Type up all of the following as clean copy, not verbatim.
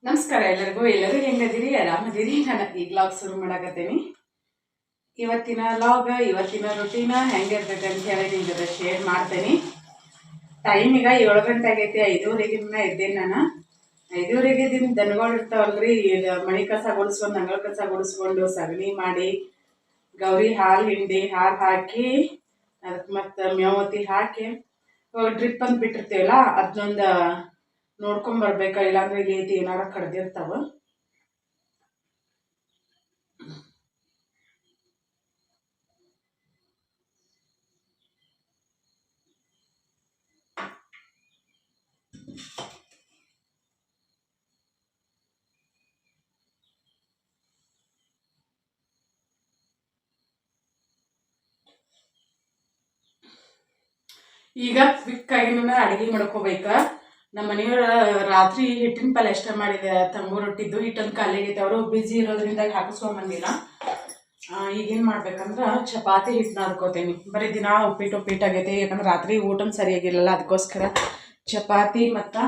ನಮಸ್ಕಾರ ಎಲ್ಲರಿಗೂ. ಎಲ್ಲರೂ ಹೆಂಗದಿರಿ? ಆರಾಮದಿರಿ? ನಾನು ಈಗ ಲಾಗ್ ಶುರು ಮಾಡಾಕತ್ತೀನಿ. ಇವತ್ತಿನ ಲಾಗ್, ಇವತ್ತಿನ ರುಟೀನ ಹೆಂಗಿರ್ತೈತೆ ಅಂತ ಹೇಳಿ ನಿಮ್ ಜೊತೆ ಶೇರ್ ಮಾಡ್ತೇನೆ. ಟೈಮ್ ಈಗ 7 ಗಂಟೆ ಆಗೈತಿ. 5:30 ಇದ್ದೇನೆ ನಾನು. 5:30 ದಿನ ದನಗಳು ಇರ್ತಾವಲ್ರಿ, ಮಣಿ ಕಸ ಗುಡಿಸ್ಕೊಂಡು, ಅಂಗಳ ಕಸ ಗುಡಿಸ್ಕೊಂಡು, ಸಗಣಿ ಮಾಡಿ, ಗೌರಿ ಹಾಲು ಹಿಂಡಿ, ಹಾಲು ಹಾಕಿ, ಅದಕ್ಕೆ ಮತ್ತು ಮೇವತಿ ಹಾಕಿ ಡ್ರಿಪ್ ಅಂತ ಬಿಟ್ಟಿರ್ತೀವಲ್ಲ, ಅದನ್ನೊಂದು ನೋಡ್ಕೊಂಡ್ ಬರ್ಬೇಕ. ಇಲ್ಲಾಂದ್ರೆ ಇಲ್ಲಿ ಐತಿ ಏನಾರ ಕಡ್ದಿರ್ತಾವ. ಈಗ ಕ್ವಿಕ್ ಆಗಿ ಅಡಿಗೆ ಮಾಡ್ಕೋಬೇಕ. ನಮ್ಮ ಮನೆಯವ್ರ ರಾತ್ರಿ ಹಿಟ್ಟಿನ ಪಲ್ಯ ಎಷ್ಟ ಮಾಡಿದೆ, ತಂಗೂರು ರೊಟ್ಟಿದ್ದು ಹಿಟ್ಟೊಂದು ಖಾಲಿಯಾಗೈತೆ. ಅವರು ಬಿಸಿ ಇರೋದ್ರಿಂದ ಹಾಕಿಸ್ಕೊಂಬಂದಿಲ್ಲ. ಈಗೇನು ಮಾಡ್ಬೇಕಂದ್ರೆ ಚಪಾತಿ ಹಿಟ್ಟು ನಾದ್ಕೋತೇನೆ. ಬರೀ ದಿನ ಉಪ್ಪಿಟ್ಟಾಗೈತೆ, ಯಾಕಂದ್ರೆ ರಾತ್ರಿ ಊಟ ಸರಿಯಾಗಿರಲ್ಲ. ಅದಕ್ಕೋಸ್ಕರ ಚಪಾತಿ ಮತ್ತು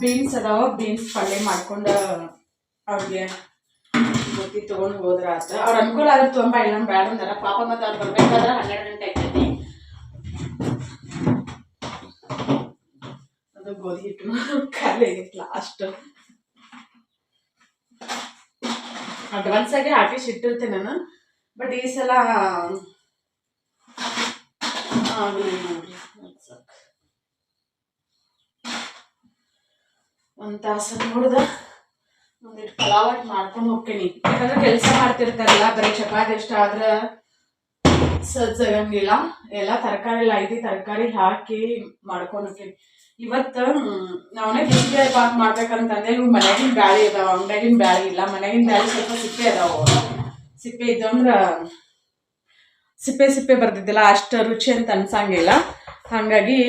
ಬೀನ್ಸ್ ಅದಾವ, ಬೀನ್ಸ್ ಪಲ್ಯ ಮಾಡ್ಕೊಂಡು ಅವ್ರಿಗೆ ಗೊತ್ತಿ ತೊಗೊಂಡು ಹೋದ್ರ ಆತ. ಅವ್ರ ಅನುಕೂಲ ಆದ್ರೆ ತುಂಬ, ಇಲ್ಲ ಬೇಡ ಅಂದಾರ. ಪಾಪ ಮತ್ತು ಅವ್ರು ಬರ್ಬೇಕಾದ್ರೆ 12 ಗಂಟೆ ಆಗ್ತೈತಿ. ಅದು ಗೋಧಿ ಹಿಟ್ಟು ಖಾಲಿ ಆಗಿತ್ತು ಲಾಸ್ಟ್. ಅಡ್ವಾನ್ಸ್ ಆಗಿ ಹಾಕಿಸಿ ಇಟ್ಟಿರ್ತೇನೆ ನಾನು. ಬಟ್ ಈ ಸಲ ಒಂದು ತಾಸು ನೋಡ್ದ ಒಂದಿಟ್ಟು ಪಲಾವ್ ಮಾಡ್ಕೊಂಡು ಹೋಗ್ತೀನಿ. ಯಾಕಂದ್ರೆ ಕೆಲಸ ಮಾಡ್ತಿರ್ತಾರಲ್ಲ, ಬರೀ ಚಪಾತಿ ಇಷ್ಟ ಆದ್ರೆ ಸಜ್ಜಗಂಗಿಲ್ಲ. ಎಲ್ಲ ತರಕಾರಿ ಎಲ್ಲ ಐತಿ, ತರಕಾರಿ ಹಾಕಿ ಮಾಡ್ಕೊಂಡು ಹೋಗ್ತೀನಿ. ಇವತ್ತು ನಾವೇ ಬಿಸಿಗೆ ಬಾತ್ ಮಾಡ್ಬೇಕಂತಂದ್ರೆ ಇವು ಮನೆಗಿನ ಬ್ಯಾಳಿ ಇದಾವ, ಅಂಗಡಿಗಿನ ಬ್ಯಾಳಿ ಇಲ್ಲ. ಮನೆಗಿನ ಬ್ಯಾಳಿ ಸ್ವಲ್ಪ ಸಿಪ್ಪೆ ಅದಾವ. ಸಿಪ್ಪೆ ಇದ್ದಂದ್ರೆ ಸಿಪ್ಪೆ ಬರ್ತಿದ್ದಿಲ್ಲ, ಅಷ್ಟು ರುಚಿ ಅಂತ ಅನ್ಸಂಗಿಲ್ಲ. ಹಾಗಾಗಿ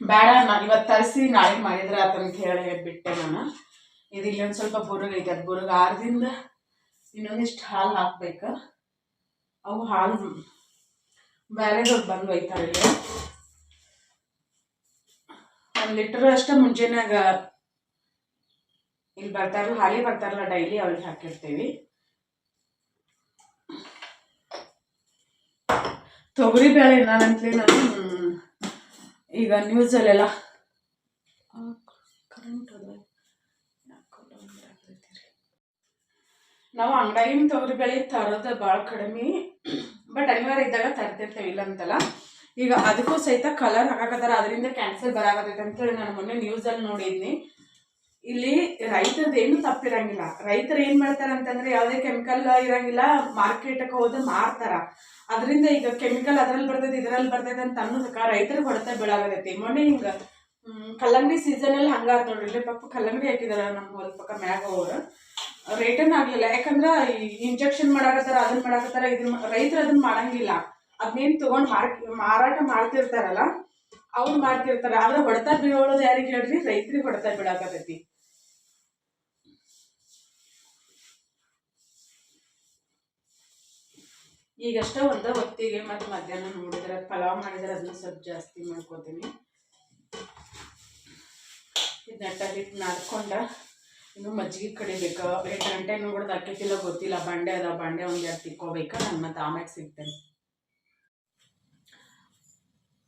ಬೇಡ, ನಾನು ಇವತ್ತು ತರಿಸಿ ನಾಳೆ ಮಾಡಿದ್ರೆ ಆತಂತ ಹೇಳಿ ಬಿಟ್ಟೆ ನಾನು. ಇದು ಇಲ್ಲೊಂದು ಸ್ವಲ್ಪ ಬುರುಗು ಐತೆ, ಅದು ಬುರುಗು ಆರದಿಂದ ಇನ್ನೊಂದಿಷ್ಟು ಹಾಲು ಹಾಕ್ಬೇಕು. ಅವು ಹಾಲು ಬೇರೆದವ್ರು ಬಂದು ಒಯ್ತಾರೆ. ಇಲ್ಲಿ 1 ಲೀಟರ್ ಅಷ್ಟೇ ಮುಂಚೆನಾಗ ಇಲ್ಲಿ ಬರ್ತಾರಲ್ಲ, ಹಾಲಿ ಬರ್ತಾರಲ್ಲ ಡೈಲಿ, ಅವ್ರಿಗೆ ಹಾಕಿರ್ತೀವಿ. ತೊಗರಿ ಬೇಳೆ ಏನಂತಲೇ ನಾನು ಈಗ ನ್ಯೂಸಲ್ಲೆಲ್ಲ ನಾವು ಅಂಗಡಿಗಿನ ತೊಗರಿ ಬೇಳೆ ತರೋದು ಭಾಳ ಕಡಿಮೆ. ಬಟ್ ಅನಿವಾರ್ಯ ಇದ್ದಾಗ ತರ್ತಿರ್ತೇವೆ, ಇಲ್ಲ ಅಂತಲ್ಲ. ಈಗ ಅದಕ್ಕೂ ಸಹಿತ ಕಲರ್ ಹಾಕಾಕತ್ತಾರ, ಅದರಿಂದ ಕ್ಯಾನ್ಸರ್ ಬರಾಕತ್ತೈತೆ ಅಂತೇಳಿ ನಾನು ಮೊನ್ನೆ ನ್ಯೂಸಲ್ಲಿ ನೋಡಿದ್ನಿ. ಇಲ್ಲಿ ರೈತರದ್ದು ಏನು ತಪ್ಪಿರಂಗಿಲ್ಲ. ರೈತರು ಏನು ಮಾಡ್ತಾರೆ ಅಂತಂದ್ರೆ, ಯಾವುದೇ ಕೆಮಿಕಲ್ ಇರಂಗಿಲ್ಲ, ಮಾರ್ಕೆಟ್ಗೆ ಹೋದ ಮಾರ್ತಾರ. ಅದರಿಂದ ಈಗ ಕೆಮಿಕಲ್ ಅದ್ರಲ್ಲಿ ಬರ್ತೈತೆ, ಇದರಲ್ಲಿ ಬರ್ತೈತೆ ಅಂತ ಅನ್ನೋದಕ್ಕೆ ರೈತರಿಗೆ ಹೊಡೆತ ಬೀಳಾಗತೈತಿ. ಮೊನ್ನೆ ಹಿಂಗೆ ಕಲ್ಲಂಗಡಿ ಸೀಸನಲ್ಲಿ ಹಂಗಾತ್ ನೋಡ್ರಿ. ಇಲ್ಲಿ ಪಕ್ಕ ಕಲ್ಲಂಗಡಿ ಹಾಕಿದಾರ ನಮ್ಮ ಹೊಲ ಪಕ್ಕ ಮ್ಯಾಗ. ಅವರು ರೇಟನ್ ಆಗ್ಲಿಲ್ಲ, ಯಾಕಂದ್ರೆ ಇಂಜೆಕ್ಷನ್ ಮಾಡಾಕತ್ತಾರ, ಅದನ್ನ ಮಾಡಾಕತ್ತಾರ, ಇದನ್ನ ರೈತರು ಅದನ್ನ ಮಾಡಂಗಿಲ್ಲ. ಅದನ್ನೇನು ತಗೊಂಡು ಮಾರಾಟ ಮಾಡ್ತಿರ್ತಾರಲ್ಲ, ಅವ್ರು ಮಾಡ್ತಿರ್ತಾರ. ಆದ್ರೆ ಹೊಡೆತ ಬೀಳೋದು ಯಾರಿಗೆ ಹೇಳ್ರಿ? ರೈತರಿಗೆ ಹೊಡೆತ ಬೀಳಾಕತೈತಿ. ಈಗಷ್ಟ ಒಂದ ಹೊತ್ತಿಗೆ ಮತ್ತು ಮಧ್ಯಾಹ್ನ ನೋಡಿದ್ರೆ ಪಲಾವ್ ಮಾಡಿದ್ರೆ ಅದನ್ನ ಸ್ವಲ್ಪ ಜಾಸ್ತಿ ಮಾಡ್ಕೋತೀನಿ. ಇದನ್ನ ಹಿಟ್ಟು ನಾದ್ಕೊಂಡ ಇನ್ನು ಮಜ್ಜಿಗೆ ಕಡಿಬೇಕು. 8 ಗಂಟೆ ನೋಡಿದ್ರೆ ಅಕ್ಕೈತಿಲ್ಲ ಗೊತ್ತಿಲ್ಲ. ಬಂಡೆ ಅದ, ಬಂಡೆ ಒಂದು 2 ತಿಕ್ಕೋಬೇಕು. ನಾನು ಮತ್ತೆ ಆಮ್ಯಾಗ ಸಿಗ್ತೇನೆ.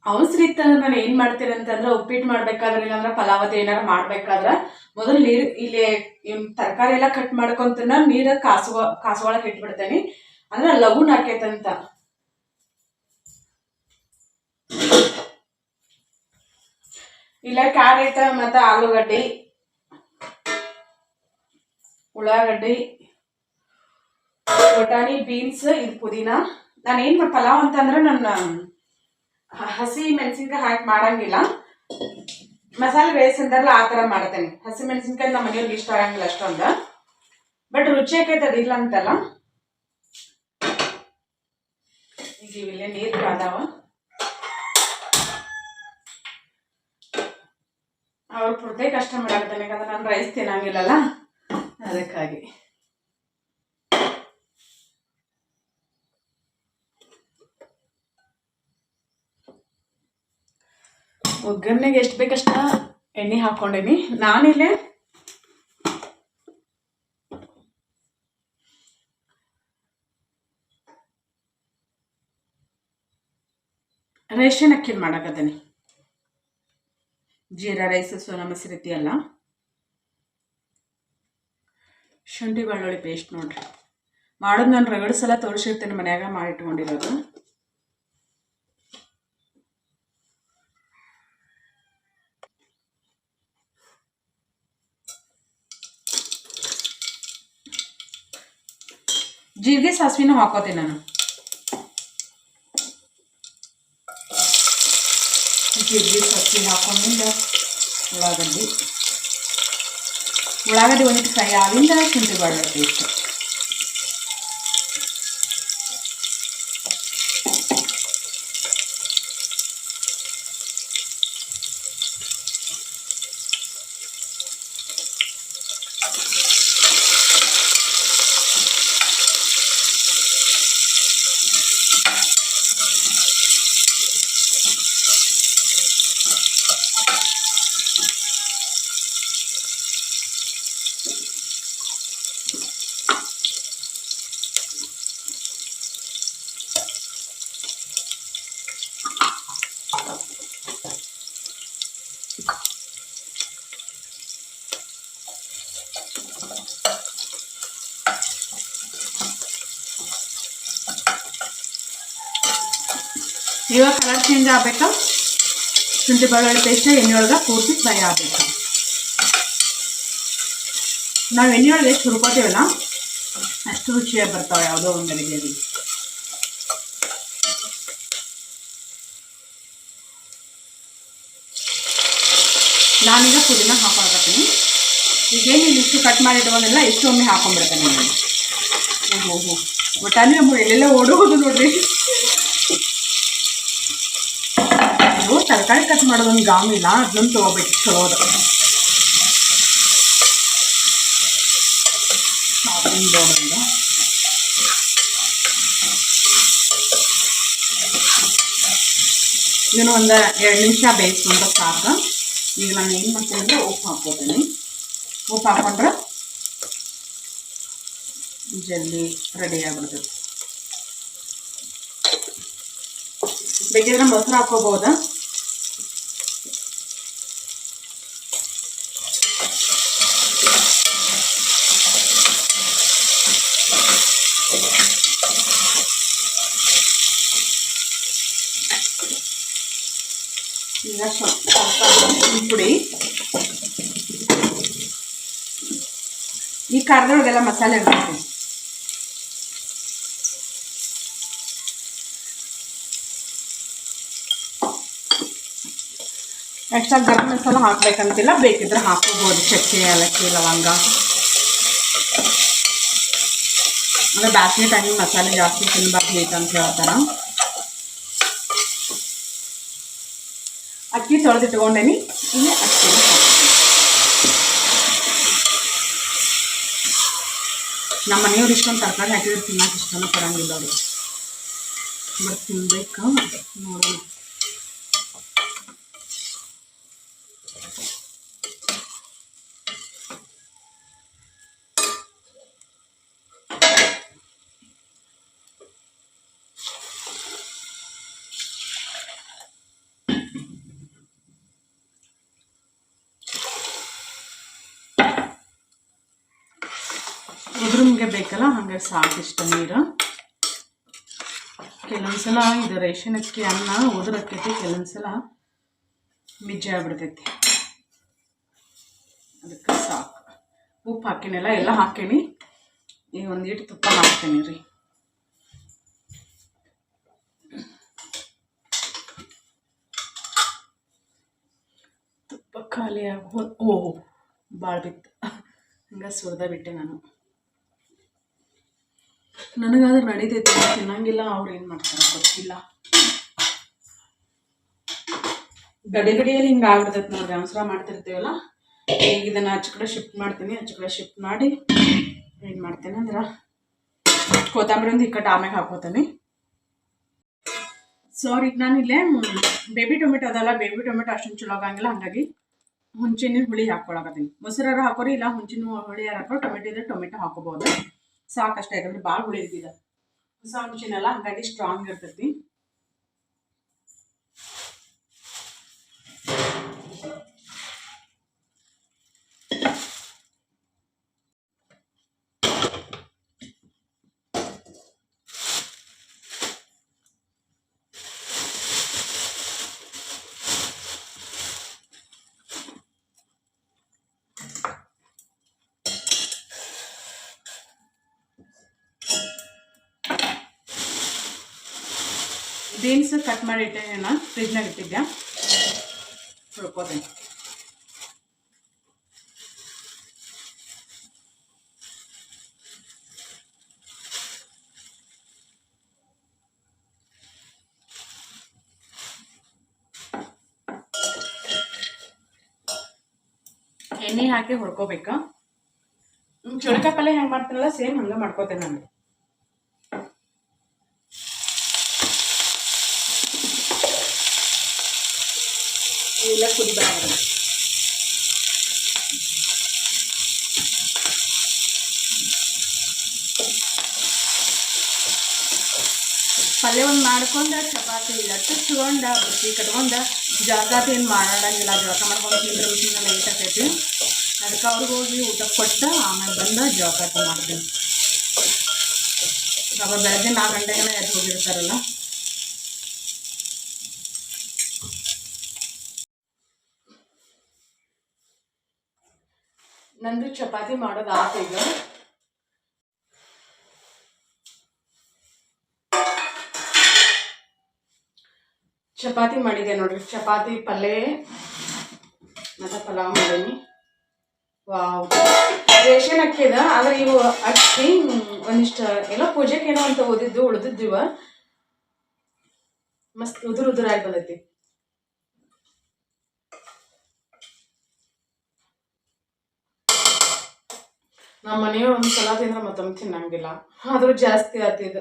ಅವಸರ ಇತ್ತಂದ್ರೆ ನಾನು ಏನು ಮಾಡ್ತೀನಿ ಅಂತಂದ್ರೆ, ಉಪ್ಪಿಟ್ಟು ಮಾಡ್ಬೇಕಾದ್ರೆ, ಇಲ್ಲಾಂದ್ರೆ ಪಲಾವತ್ ಏನಾರ ಮಾಡ್ಬೇಕಾದ್ರೆ ಮೊದಲು ನೀರು ಇಲ್ಲಿ ತರಕಾರಿ ಎಲ್ಲ ಕಟ್ ಮಾಡ್ಕೊಂತನ ನೀರು ಕಾಸುವೊಳಗೆ ಇಟ್ಬಿಡ್ತೇನೆ. ಅಂದ್ರೆ ಲಘುನ್ ಹಾಕೈತಂತ. ಇಲ್ಲ ಕ್ಯಾರೆಟ್ ಮತ್ತು ಆಲೂಗಡ್ಡೆ, ಉಳ್ಳಾಗಡ್ಡಿ, ಬಟಾಣಿ, ಬೀನ್ಸ್, ಇದು ಪುದೀನ. ನಾನು ಏನು ಪಲಾವ್ ಅಂತಂದ್ರೆ ನನ್ನ ಹಸಿ ಮೆಣಸಿನ್ಕಾಯಿ ಹಾಕಿ ಮಾಡಂಗಿಲ್ಲ. ಮಸಾಲೆ ಬೇಸ್ ಅಂತಾರಲ್ಲ ಆ ಥರ ಮಾಡ್ತೇನೆ. ಹಸಿ ಮೆಣಸಿನ್ಕಾಯಿ ನಮ್ಮ ಮನೆಯವ್ರಿಗೆ ಇಷ್ಟ ಆಗಂಗಿಲ್ಲ ಅಷ್ಟೊಂದು. ಬಟ್ ರುಚಿ ಆಕೈತೆ, ಅದಿಲ್ಲ ಅಂತಲ್ಲ. ಈಗ ಇಲ್ಲೇ ನೀರು ಕಾದಾವ. ಅವ್ರು ಪುರ್ತೆ ಕಷ್ಟ ಮಾಡಾಕತ್ತಾನೆ, ಯಾಕಂದ್ರೆ ನಾನು ರೈಸ್ ತಿನ್ನಂಗಿಲ್ಲಲ್ಲ, ಅದಕ್ಕಾಗಿ. ಒಗ್ಗರಣೆಗೆ ಎಷ್ಟು ಬೇಕಷ್ಟ ಎಣ್ಣೆ ಹಾಕ್ಕೊಂಡೇನಿ. ನಾನಿಲ್ಲೇ ರೇಷನ್ ಅಕ್ಕಿ ಮಾಡಕತ್ತೇನೆ. ಜೀರಾ ರೈಸ್ ಸೋನಾ ಮಸೂರಿ ಅಲ್ಲ, ಶುಂಠಿ ಬೆಳ್ಳುಳ್ಳಿ ಪೇಸ್ಟ್ ನೋಡ್ರಿ. ಮಾಡೋದು ನಾನು ರಗಡು ಸಲ ತೋರಿಸಿರ್ತೇನೆ, ಮನ್ಯಾಗ ಮಾಡಿಟ್ಕೊಂಡಿರೋದು. ಜೀರಿಗೆ ಸಾಸಿವೆನೂ ಹಾಕೋತೀನಿ ನಾನು. ಜೀರಿಗೆ ಸಾಸಿವೆ ಹಾಕೊಂಡ್ರಿಂದ ಉಳ್ಳಾಗಡ್ಡಿ ಒಂದಿಟ್ಟು ಫ್ರೈ ಆದಿಂದ ಶುಂಠಿ ಬೆಳ್ಳುಳ್ಳಿ ಪೇಸ್ಟ್. ಇವಾಗ ಕಲರ್ ಚೇಂಜ್ ಆಗಬೇಕು. ಶುಂಠಿ ಬೆಳ್ಳುಳ್ಳಿ ಪೇಸ್ಟ್ ಎಣ್ಣೆಯೊಳಗೆ ಪೂರ್ತಿ ಫ್ರೈ ಆಗಬೇಕು. ನಾವು ಎಣ್ಣೆಯೊಳಗೆ ಎಷ್ಟು ಹುರ್ಕೋತೀವಲ್ಲ ಅಷ್ಟು ರುಚಿಯಾಗಿ ಬರ್ತಾವೆ ಯಾವುದೋ ಒಂದು ಅಡುಗೆಯಲ್ಲಿ. ನಾನೀಗ ಪುದೀನ ಹಾಕೊಳ್ತೀನಿ. ಈಗೇನು ಇಷ್ಟು ಕಟ್ ಮಾಡಿ ಇಟ್ಕೊಂಡೆಲ್ಲ ಇಷ್ಟು ಒಮ್ಮೆ ಹಾಕೊಂಡ್ಬಿಡ್ತೇನೆ ನಾನು. ಓಹೋ ಒಟ್ಟಾನೆ ಎಲ್ಲೆಲ್ಲ ಓಡೋದು ನೋಡ್ರಿ. ನೀವು ತರಕಾರಿ ಕಟ್ ಮಾಡೋದೊಂದು ಗಾಮಿಲ್ಲ, ಅದನ್ನು ತೊಗೋಬೇಕು ಚಲೋದು. ಶಾಪಿಂಗ್ ಬೋರ್ಡಿಂದ ಇದನ್ನು ಒಂದು 2 ನಿಮಿಷ ಬೇಯಿಸ್ಕೊಂಡ್ರೆ ಸಾಕು. ಈಗ ನಾನು ಏನು ಮಾಡ್ತೀನಿ ಅಂದರೆ ಉಪ್ಪು ಹಾಕ್ಕೋತೀನಿ. ಉಪ್ಪು ಹಾಕ್ಕೊಂಡ್ರೆ ಜಲ್ದಿ ರೆಡಿ ಆಗ್ಬಿಡ್ತದೆ. ಬೇಕಿದ್ರೆ ಮೊಸರು ಹಾಕ್ಕೋಬೋದ. ಈಗ ಸ್ವಲ್ಪ ಪುಡಿ. ಈ ಖಾರದೊಳಗೆಲ್ಲ ಮಸಾಲೆ ಇರ್ತೈತಿ. ಎಕ್ಸ್ಟ್ರಾ ಗರಂ ಮಸಾಲ ಹಾಕ್ಬೇಕಂತಿಲ್ಲ, ಬೇಕಿದ್ರೆ ಹಾಕೋಬೋದು. ಚಕ್ಕೆ, ಏಲಕ್ಕಿ, ಲವಂಗ. ಅಂದರೆ ಬ್ಯಾಸ್ಗೆ ಟೈಮಿಗೆ ಮಸಾಲೆ ಜಾಸ್ತಿ ತಿನ್ನಬಾರ್ದು ಅಂತ ಹೇಳ್ತಾರೆ. ಅಕ್ಕಿ ತೊಳೆದಿಟ್ಕೊಂಡೇನಿ. ಈಗ ಅಕ್ಕಿನ ನಮ್ಮ ಮನೆಯವ್ರು ಇಷ್ಟೊಂದು ತರಕಾರಿ ಹಾಕಿದ್ರೆ ತಿನ್ನೋಕೆ ಇಷ್ಟನೂ ಪಡಂಗಿಲ್ಲ ಅವರು. ಬಟ್ ತಿನ್ಬೇಕು ನೋಡೋಣ. ಉದುರಿಗೆ ಬೇಕಲ್ಲ, ಹಾಗೆ ಸಾಕಿಷ್ಟ ನೀರು. ಕೆಲವೊಂದ್ಸಲ ಇದು ರೇಷನ್ ಅಕ್ಕಿ ಅನ್ನ ಉದುರಕ್ಕೈತಿ, ಕೆಲವೊಂದ್ಸಲ ಮಿಜ್ಜೆ ಆಗ್ಬಿಡ್ತೈತಿ. ಅದಕ್ಕೆ ಸಾಕು. ಉಪ್ಪು ಹಾಕಿನೆಲ್ಲ ಎಲ್ಲ ಹಾಕೀನಿ. ಈಗ ಒಂದೀಟು ತುಪ್ಪ ಹಾಕ್ತೀನಿ ರೀ. ತುಪ್ಪ ಖಾಲಿ ಆಗ್ಬೋದು. ಭಾಳ ಬಿತ್ತು, ಹಂಗೆ ಸುರಿದ ಬಿಟ್ಟೆ ನಾನು. ನನಗಾದ್ರೆ ನಡೀತೈತಿ, ತಿನ್ನಂಗಿಲ್ಲ. ಅವ್ರು ಏನು ಮಾಡ್ತಾರೆ ಗೊತ್ತಿಲ್ಲ. ಗಡಿಯಲ್ಲಿ ಹಿಂಗೆ ಆಗ್ಬಿಡ್ತೈತೆ ನೋಡ್ರಿ. ಅವಸರ ಮಾಡ್ತಿರ್ತೀವಲ್ಲ. ಈಗ ಇದನ್ನು ಆಚೆ ಕಡೆ ಶಿಫ್ಟ್ ಮಾಡ್ತೀನಿ. ಆಚೆ ಕಡೆ ಶಿಫ್ಟ್ ಮಾಡಿ ಏನು ಮಾಡ್ತೀನಿ ಅಂದ್ರೆ ಕೊತ್ತಂಬರಿ ಒಂದು ಇಕ್ಕಟ್ಟು ಆಮೇಲೆ ಹಾಕೋತೀನಿ. ಸಾರಿ, ನಾನಿಲ್ಲೇ ಬೇಬಿ ಟೊಮೆಟೊ ಅದಲ್ಲ, ಬೇಬಿ ಟೊಮೆಟೊ ಅಷ್ಟೊಂದು ಚಲೋ ಆಗಂಗಿಲ್ಲ, ಹಾಗಾಗಿ ಹುಂಚಿನ ಹುಳಿ ಹಾಕೊಳಕತ್ತೀನಿ. ಮೊಸರಾರ ಹಾಕೋರಿ, ಇಲ್ಲ ಹುಂಚಿನ ಹುಳಿ ಹಾಕೋ, ಟೊಮೆಟೊ ಇದ್ರೆ ಟೊಮೆಟೊ ಹಾಕೋಬಹುದು. ಸಾಕಷ್ಟೇ, ಯಾಕಂದ್ರೆ ಭಾಳ ಹುಳಿ ಇರ್ತಿದ ಹೊಸ ಹುಂಚಿನೆಲ್ಲ, ಹಾಗಾಗಿ ಸ್ಟ್ರಾಂಗ್ ಇರ್ತೈತಿ. ಬೀನ್ಸ್ ಕಟ್ ಮಾಡಿ ಇಟ್ಟೇನ, ಫ್ರಿಜ್ನಾಗ ಇಟ್ಟಿದ್ದೆ, ಹುರ್ಕೋತೀನಿ. ಎಣ್ಣೆ ಹಾಕಿ ಹುರ್ಕೋಬೇಕು. ಚುಳಕಾಯಿ ಪಲ್ಯ ಹೆಂಗೆ ಮಾಡ್ತೀನಲ್ಲ ಸೇಮ್ ಹಂಗೆ ಮಾಡ್ಕೋತೇನೆ ನಾನು. ಇಲ್ಲ ಕುದಿಬೇಡ, ಪಲ್ಯ ಒಂದು ಮಾಡ್ಕೊಂಡ ಚಪಾತಿ ಲಟ್ಟಿಸ್ಕೊಂಡ ಬುತ್ತಿ ಕಟ್ಕೊಂಡ ಜಳಕಾತಿ ಏನು ಮಾಡಂಗಿಲ್ಲ, ಜಳಕ ಮಾಡ್ಕೊಂಡು ತಿಂದ್ರೆ ರುಚಿನ ಲೇಟ್ ಆಕೈತಿ. ಅದಕ್ಕೆ ಅವ್ರಿಗೆ ಹೋಗಿ ಊಟಕ್ಕೆ ಕೊಟ್ಟು ಆಮೇಲೆ ಬಂದ ಜಳಕಾತಿ ಮಾಡ್ತೀನಿ. ಅವಾಗ ಬೆಳಗ್ಗೆ 4 ಗಂಟೆಗೆಲ್ಲ ಎದ್ದು ಹೋಗಿರ್ತಾರಲ್ಲ. ನಂದು ಚಪಾತಿ ಮಾಡೋದು ಆತೀಗ. ಚಪಾತಿ ಮಾಡಿದೆ ನೋಡ್ರಿ, ಚಪಾತಿ ಪಲ್ಯ ಮತ್ತು ಪಲಾವ್ ಮಾಡೀನಿ. ವಾವ್, ರೇಷನ್ ಅಕ್ಕಿದ, ಆದ್ರೆ ಇವು ಅಕ್ಕಿ ಒಂದಿಷ್ಟು ಏನೋ ಪೂಜೆಗೆ ಏನೋ ಅಂತ ಉಳಿದಿದ್ದೀವ, ಮಸ್ತ್ ಉದುರಾಗಿ ಬಂದೈತಿ. ನಮ್ಮ ಮನೆಯವ್ರು ಒಂದು ಸಲ ತಿಂದ್ರೆ ಮತ್ತೊಮ್ಮೆ ತಿನ್ನಂಗಿಲ್ಲ, ಆದ್ರೂ ಜಾಸ್ತಿ ಆತಿದ.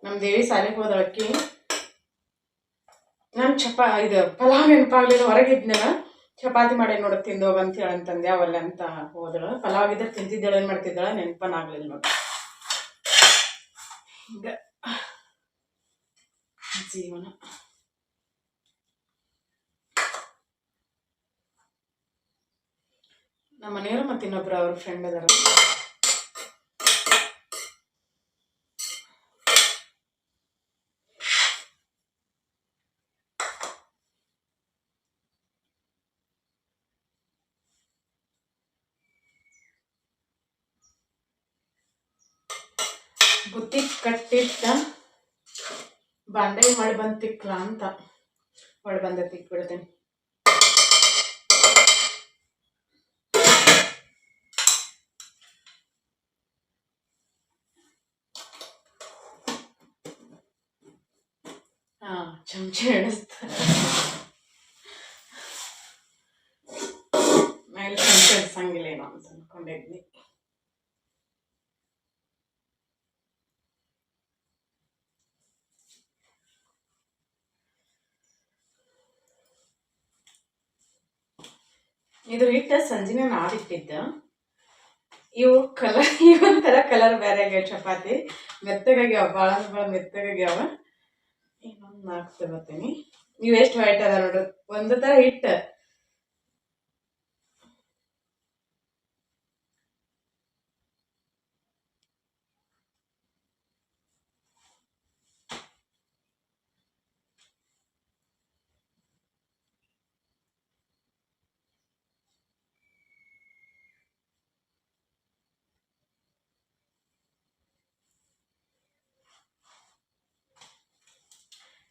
ನಮ್ಮ ದೇವಿ ಸಾಲಿಗೆ ಹೋದಳಕ್ಕಿ, ನಾನು ಇದು ಪಲಾವ್ ನೆನಪಾಗ್ಲಿಲ್ಲ, ಹೊರಗಿದ್ನ ಚಪಾತಿ ಮಾಡಿ ನೋಡ ತಿಂದೋಗ ಅಂತ ಹೇಳಂತಂದೆ, ಅವಲ್ಲ ಅಂತ ಹೋದಳು. ಪಲಾವ್ ಇದ್ರೆ ತಿಂತಿದ್ದಾಳೆ, ಏನು ಮಾಡ್ತಿದ್ದಾಳೆ ನೆನಪನಾಗ್ಲಿಲ್ಲ ನೋಡಿ. ಹಿಂಗ ಜೀವನ. ನಮ್ಮ ಮನೆಯವರು ಮತ್ತು ಇನ್ನೊಬ್ರು ಅವ್ರ ಫ್ರೆಂಡ್ ಅದಾರ. ಬುತ್ತಿ ಕಟ್ಟಿಟ್ಟ ಬಾಂಡೆ ಹೊಳೆ ಬಂದು ತಿಕ್ಲ ಅಂತ, ಹೊಳೆ ಬಂದ ತಿಕ್ಬಿಡ್ತೇನೆ. ಚಮಚ ಎಣಿಸ್ತಾರೆ ಮೇಲೆ, ಚಮಚ ಎಡ್ಸಂಗಿಲ್ಲ ಏನೋ ಅಂತ ಅನ್ಕೊಂಡಿದ್ನಿ. ಇದು ಹಿಟ್ಟು ಸಂಜೆನೆ ನಾದಿಟ್ಟಿದ್ದ. ಇವು ಕಲರ್ ಇವೊಂಥರ ಕಲರ್ ಬೇರೆ ಆಗ್ಯಾವ, ಚಪಾತಿ ಮೆತ್ತಗಾಗ್ಯಾವ, ಭಾಳ ಮೆತ್ತಗಾಗ್ಯಾವ. ಇನ್ನೊಂದು 4 ತಗೋತೀನಿ. ನೀವು ಎಷ್ಟು ವೈಟ್ ಅದ ನೋಡ್ರಿ, ಒಂದು ಥರ ಹಿಟ್ಟು.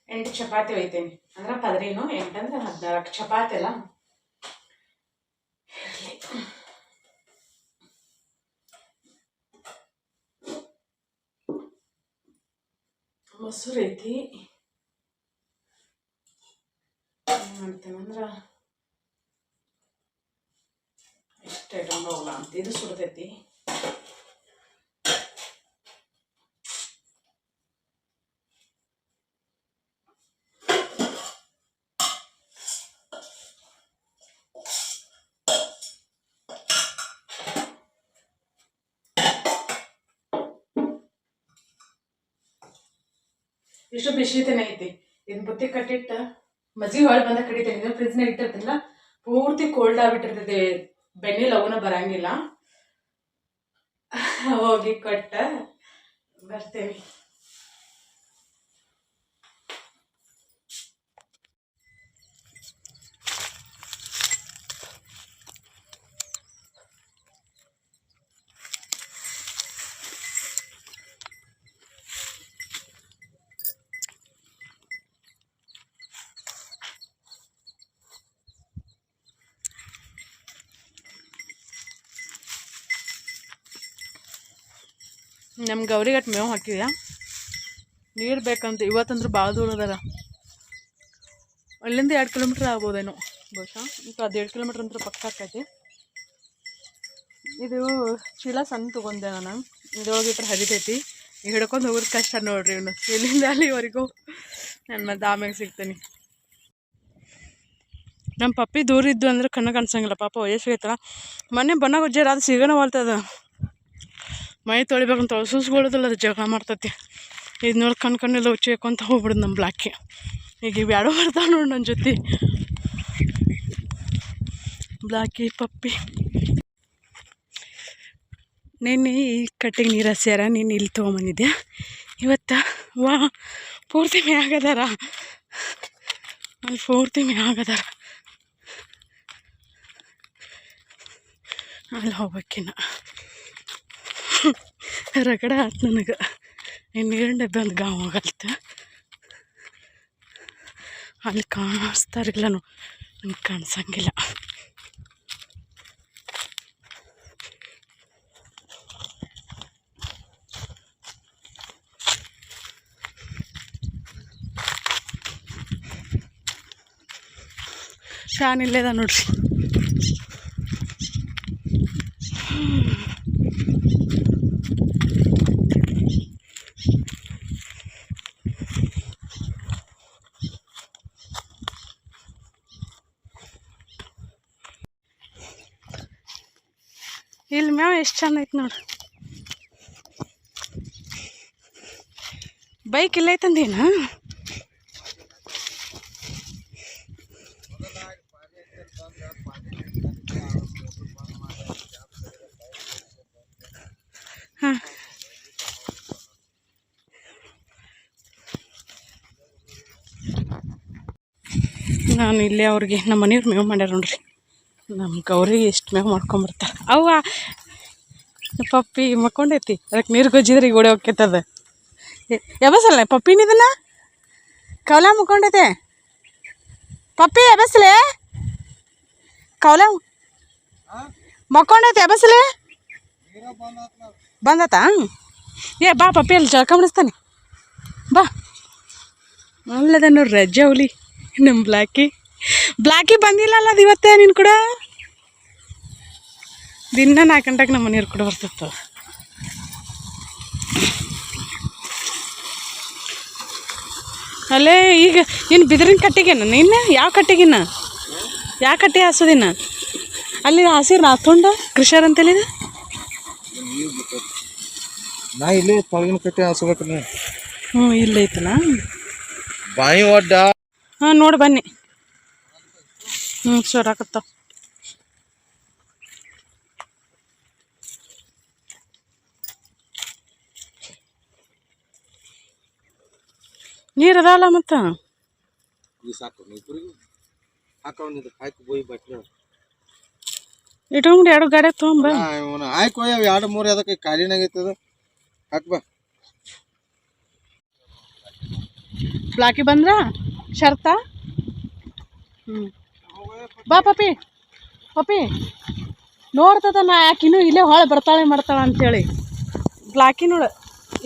ಎಂಟು ಚಪಾತಿ ಒಯ್ತೇನೆ, ಅಂದ್ರೆ ಪದರಿನು 8 ಅಂದ್ರೆ 14 ಚಪಾತಿ ಅಲ್ಲ. ಮೊಸರು ಐತಿ, ಏನು ಮಾಡ್ತೇನಂದ್ರೆ ಇಷ್ಟ ಇಟ್ಕೊಂಡು ಹೋಗಲ್ಲ ಅಂತ. ಇದು ಸುಡ್ತೈತಿ. ಇಷ್ಟು ಬಿಸಿತೇನೆ ಐತಿ. ಇದನ್ನ ಬುತ್ತಿ ಕಟ್ಟಿಟ್ಟು ಮಜ್ಜಿಗೆ ಹೊಳೆ ಬಂದ ಕಡಿತೇನೆ. ಇದನ್ನ ಫ್ರಿಜ್ನಾಗ ಇಟ್ಟಿರ್ತೀನಿಲ್ಲ, ಪೂರ್ತಿ ಕೋಲ್ಡ್ ಆಗ್ಬಿಟ್ಟಿರ್ತೈತಿ, ಬೆಣ್ಣೆ ಲವನ ಬರಂಗಿಲ್ಲ. ಹೋಗಿ ಕೊಟ್ಟ ಬರ್ತೇವೆ. ನಮ್ಮ ಗೌರಿಗಟ್ಟು ಮೇವು ಹಾಕಿದ್ಯಾ, ನೀರು ಬೇಕಂತ. ಇವತ್ತಂದ್ರೆ ಭಾಳ ದೂರ ಅದಾರ, ಅಲ್ಲಿಂದ 2 ಕಿಲೋಮೀಟ್ರ್ ಆಗ್ಬೋದೇನೋ ಬಹುಶಃ. ಈಗ ಅದು 2 ಕಿಲೋಮೀಟ್ರ್ ಅಂತ ಪಕ್ಕ ಆಕೈತಿ. ಇದು ಚೀಲ ಸಣ್ಣ ತೊಗೊಂಡೆ ನಾನು, ಇದ್ರೊಳಗೆ ಇಟ್ರೆ ಹರಿತೈತಿ. ಈಗ ಹಿಡ್ಕೊಂಡು ಹೋಗೋದು ಕಷ್ಟ ನೋಡ್ರಿ. ಇವನು ಇಲ್ಲಿಂದ ಅಲ್ಲಿವರೆಗೂ ನಾನು ಮತ್ತೆ ಆಮ್ಯಾಗ ಸಿಗ್ತೀನಿ. ನಮ್ಮ ಪಪ್ಪಿ ದೂರ ಇದ್ದು ಅಂದ್ರೆ ಕಣ್ಣು ಕಾಣಿಸಂಗಿಲ್ಲ, ಪಾಪ ವಯಸ್ಸಾಗೈತಲ್ಲ. ಮೊನ್ನೆ ಬಣ್ಣ ಗೊಜ್ಜಾರ ಅದು ಸಿಗೋಣ ಹೊಲ್ತದ, ಮೈ ತೊಳಿಬೇಕಂತ ಸೂಸ್ಕೊಳ್ಳೋದಿಲ್ಲ, ಅದು ಜಗಳ ಮಾಡ್ತೈತಿ. ಇದು ನೋಡಿ ಕಣ್ಣೆಲ್ಲ ಉಚ್ಚೇಕೊಂತ ಹೋಗ್ಬಿಡುದು ನಮ್ಮ ಬ್ಲಾಕಿ. ಈಗ ಇವು ಎರಡೂ ಬರ್ತಾವ ನೋಡಿ ನನ್ನ ಜೊತೆ, ಬ್ಲಾಕಿ ಪಪ್ಪಿ. ನಿನ್ನೆ ಈ ಕಟ್ಟಿಗೆ ನೀರು ಹಸ್ಯಾರ, ನೀನು ಇಲ್ಲಿ ತೊಗೊಂಬಂದಿದ್ದೆ. ಇವತ್ತು ವಾ ಪೂರ್ತಿ ಮ್ಯಾಗದಾರ, ಅಲ್ಲಿ ಪೂರ್ತಿ ಮ್ಯಾಗದಾರ. ಅಲ್ಲಿ ಹೋಗ್ಬೇಕಿನ್ನ ರಗಡ ಆಯ್ತು ನನಗೆ. ನೀರಿನ ಡಬ್ಬೆ ಒಂದು ಗಾಂವ್ ಆಗಲ್ತ, ಅಲ್ಲಿ ಕಾಣಿಸ್ತಾರಿಲ್ಲನು, ನನಗೆ ಕಾಣಿಸಂಗಿಲ್ಲ. ಫ್ಯಾನ್ ಇಲ್ಲೇದ ನೋಡ್ರಿ. ಇಲ್ಲಿ ಮೇವ ಎಷ್ಟು ಚಂದ ಐತೆ ನೋಡ್ರಿ. ಬೈಕ್ ಇಲ್ಲ ಐತಂದೇನ? ಹಾಂ, ನಾನು ಇಲ್ಲೇ ಅವ್ರಿಗೆ ನಮ್ಮ ಮನೆಯವ್ರು ಮೇವು ಮಾಡ್ಯಾರ ನೋಡ್ರಿ. ನಮ್ಮ ಗೌರಿಗೆ ಎಷ್ಟು ಮೇವು ಮಾಡ್ಕೊಂಬರ್ತಾರೆ. ಅವ್ವ ಪಪ್ಪಿ ಮಕ್ಕೊಂಡೈತಿ, ಅದಕ್ಕೆ ನೀರು ಗೊಜ್ಜಿದ್ರೆ ಈಗ ಓಡಿ ಹೋಗ್ತದ. ಎಬಸಲ್ಲ ಪಪ್ಪಿನಿದನ್ನ ಕವಲ ಮುಕ್ಕೊಂಡೈತೆ. ಪಪ್ಪಿ ಎಬಸ್ಲೆ, ಕವಲ ಮಕ್ಕೊಂಡೈತೆ, ಎಬಸ್ಲೆ ಬಂದತಾ? ಏ ಬಾ ಪಪ್ಪಿ, ಅಲ್ಲಿ ಜಳಕ ಮಾಡಿಸ್ತಾನೆ ಬಾ. ಅಲ್ಲದ ನೋಡ್ರಿ ರಜ್ಜೆ ಹುಲಿ ನಮ್ಮ ಬ್ಲಾಕಿ ಬಂದಿಲ್ಲಲ್ಲ ಅದು ಇವತ್ತೇ. ನೀನು ಕೂಡ ದಿನ 4 ಗಂಟೆಗೆ ನಮ್ಮ ಮನೆಯವ್ರು ಕೂಡ ಬರ್ತಿತ್ತು. ಅಲ್ಲೇ ಈಗ ಇನ್ನು ಬಿದಿರಿನ ಕಟ್ಟಿಗೆನ ಇನ್ನು ಯಾವ ಕಟ್ಟಿಗಿನ ಯಾವ ಕಟ್ಟಿ ಹಾಸೋದಿನ ಅಲ್ಲಿ ಹಸಿರು ನಾತ್ಕೊಂಡ ಕೃಷಿಯರ್ ಅಂತೇಳಿದ ನಾ ಇಲ್ಲಿ ತೊಳಗಿನ ಕಟ್ಟಿ ಹಾಸ್ಬೇಕ್ರಿ. ಹ್ಞೂ ಇಲ್ಲ ಐತಲ್ಲ ಬಾಯಿ ಒಡ್ಡ. ಹಾಂ ನೋಡಿ ಬನ್ನಿ. ಸೋರಾಕತ್ತಾವ. ನೀರು ಅದಾವಲ್ಲ ಮತ್ತು ಇಟ್ಕೊಂಬಿಡಿ 2 ಗಾಡಿ ತೊಗೊಂಬ. ಆಯ್ತು 2 3 ಅದಕ್ಕೆ ಖಾಲಿನಾಗೈತದ. ಹಾಕ್ಬಾ. ಬ್ಲಾಕಿ ಬಂದ್ರ ಶರ್ತಾ? ಬಾ ಪಪ್ಪಿ ನೋಡ್ತದ ನಾ ಯಾಕಿನ್ನೂ ಇಲ್ಲೇ ಹೊಳೆ ಬರ್ತಾಳೆ ಮಾಡ್ತಾಳೆ ಅಂತೇಳಿ. ಬ್ಲಾಕಿ ನೋಡ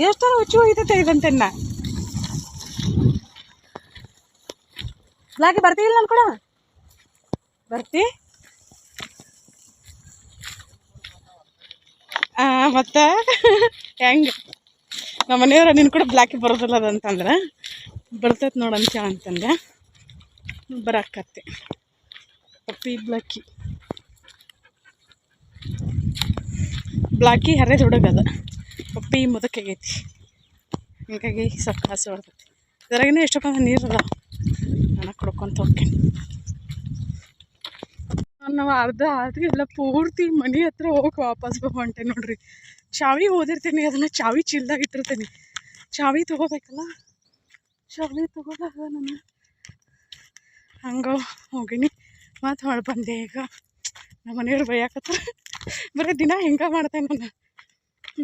ಎಷ್ಟಾರ ಹುಚ್ಚು ಹೋಗಿತೈತೆ ಇದಂತೆ. ನಾ ಬ್ಲಾಕಿ ಬರ್ತೀವಿಲ್ಲ ನಾನು ಕೂಡ ಬರ್ತಿ. ಮತ್ತು ಹೆಂಗೆ ನಮ್ಮ ಮನೆಯವ್ರ ನಿನ್ನ ಕೂಡ ಬ್ಲಾಕಿ ಬರೋದಿಲ್ಲ ಅದಂತಂದ್ರೆ ಬರ್ತೈತೆ ನೋಡಂತ ಅಂತಂದೆ. ಬರಾಕತ್ತೆ ಪಪ್ಪಿ ಬ್ಲಾಕಿ ಹರಿದು ಹುಡುಗದ. ಪಪ್ಪಿ ಮುದಕಾಗೈತಿ, ಹಂಗಾಗಿ ಸ್ವಲ್ಪ ಕಾಸು ಬರ್ತೈತಿ. ಅದ್ರಾಗನೇ ಎಷ್ಟೊಂದು ನೀರಲ್ಲ ನಾನು ಕುಡ್ಕೊಂತ ಹೋಗ್ತೀನಿ. ನಾವು ಅರ್ಧ ಎಲ್ಲ ಪೂರ್ತಿ ಮನೆ ಹತ್ರ ಹೋಗಿ ವಾಪಸ್ ಹೊಂಟೆ ನೋಡ್ರಿ. ಚಾವಿ ಓದಿರ್ತೀನಿ, ಅದನ್ನು ಚಾವಿ ಚೀಲ್ದಾಗ ಇಟ್ಟಿರ್ತೀನಿ. ಚಾವಿ ತೊಗೋಬೇಕಲ್ಲ, ಚಾವಿ ತೊಗೊಳಾಗ ನಾನು ಹಂಗೆ ಹೋಗಿನಿ. ಮತ್ತು ಹೊಳೆ ಬಂದೆ. ಈಗ ನಮ್ಮ ಮನೆಯವ್ರು ಬೈಯಾಕತ್ರ, ಬರೀ ದಿನ ಹಿಂಗೆ ಮಾಡ್ತೇನೆ ನಾನು,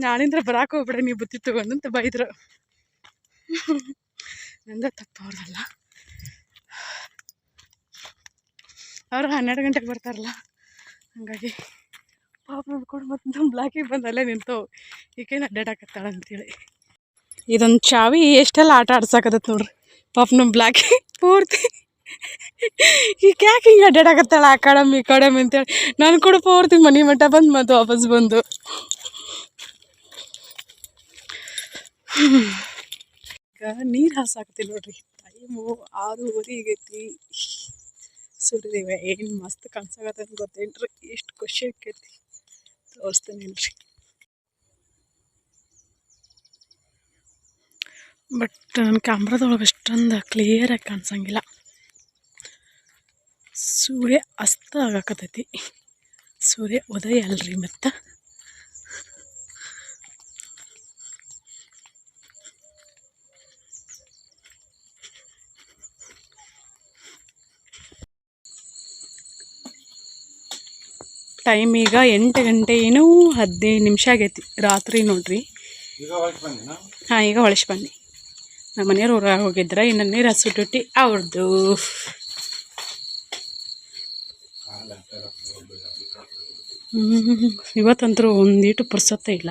ನಾಳಿಂದ ಬರಾಕ ಹೋಗ್ಬಿಡ ನೀವು ಬುತ್ತಿ ತೊಗೊಂಡಂತ ಬೈದ್ರು. ನಂದ ತಪ್ಪು ಅವ್ರದಲ್ಲ, ಅವರು 12 ಗಂಟೆಗೆ ಬರ್ತಾರಲ್ಲ, ಹಾಗಾಗಿ ಪಾಪ ನೋಡ್ಕೊಂಡು ಮತ್ತು ನಮ್ಮ ಬ್ಲಾಕಿಗೆ ಬಂದಲ್ಲೇ ನಿಂತವು, ಈಗೇನು ಅಡ್ಡಾಡಕತ್ತಾಳ ಅಂತೇಳಿ. ಇದೊಂದು ಚಾವಿ ಎಷ್ಟೆಲ್ಲ ಆಟ ಆಡ್ಸಾಕತ್ತೈತೆ ನೋಡ್ರಿ. ಪಾಪ ನಮ್ಮ ಬ್ಲಾಕಿ ಪೂರ್ತಿ ಈಗ ಯಾಕೆ ಹಿಂಗೆ ಅಡ್ಡಾಡಕತ್ತಾಳ ಆ ಕಡಮಿ ಅಂತೇಳಿ. ನಾನು ಕೂಡ ಪೂರ್ತಿ ಮನೆ ಮಟ್ಟ ಬಂದು ಮತ್ತು ವಾಪಸ್ ಬಂದು. ಈಗ ನೀರು ಹಾಸಾಕತ್ತೀನಿ ನೋಡ್ರಿ. ಟೈಮು 6:30 ಆಗೈತಿ. ಸುರಿದೇವೆ ಏನು ಮಸ್ತ್ ಕಾಣಿಸಾಕತ್ತಂತ ಗೊತ್ತೇನ್ರಿ, ಎಷ್ಟು ಖುಷಿ ಆಕೈತಿ. ತೋರಿಸ್ತೇನೆ ಇಲ್ರಿ. ಬಟ್ ನನ್ನ ಕ್ಯಾಮ್ರಾದೊಳಗೆ ಅಷ್ಟೊಂದು ಕ್ಲಿಯರಾಗಿ ಕಾಣಿಸಂಗಿಲ್ಲ. ಸೂರ್ಯ ಅಸ್ತ ಆಗಾಕತ್ತೈತಿ, ಸೂರ್ಯ ಉದಯ ಅಲ್ರಿ. ಮತ್ತು ಟೈಮ್ ಈಗ 8 ಗಂಟೆ ಏನೋ 15 ನಿಮಿಷ ಆಗೈತಿ ರಾತ್ರಿ ನೋಡ್ರಿ. ಹಾಂ, ಈಗ ಹೊಳಸಿ ಬನ್ನಿ. ನಮ್ಮ ಮನೆಯವ್ರು ಹೊರಗೆ ಹೋಗಿದ್ರೆ ಇನ್ನು ನೀರು ಹಸಿಟ್ಟುಟ್ಟಿ ಅವ್ರದ್ದು. ಇವತ್ತಂತರೂ ಒಂದೀಟು ಪುರ್ಸೊತ್ತೇ ಇಲ್ಲ.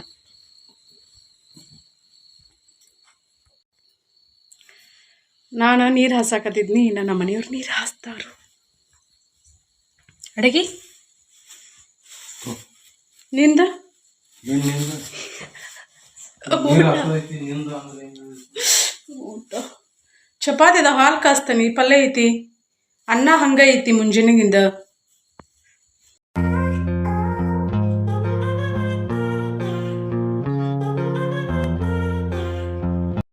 ನಾನು ನೀರು ಹಾಸಾಕತ್ತಿದ್ನಿ, ಇನ್ನು ನಮ್ಮ ಮನೆಯವ್ರು ನೀರು ಹಾಸ್ತಾರು. ಅಡುಗೆ ನಿಂದ ಊಟ ಚಪಾತಿ ಅದ, ಹಾಲು ಕಾಸ್ತಾನಿ, ಪಲ್ಯ ಐತಿ, ಅನ್ನ ಹಂಗೆ ಐತಿ ಮುಂಜಾನೆಗಿಂದ.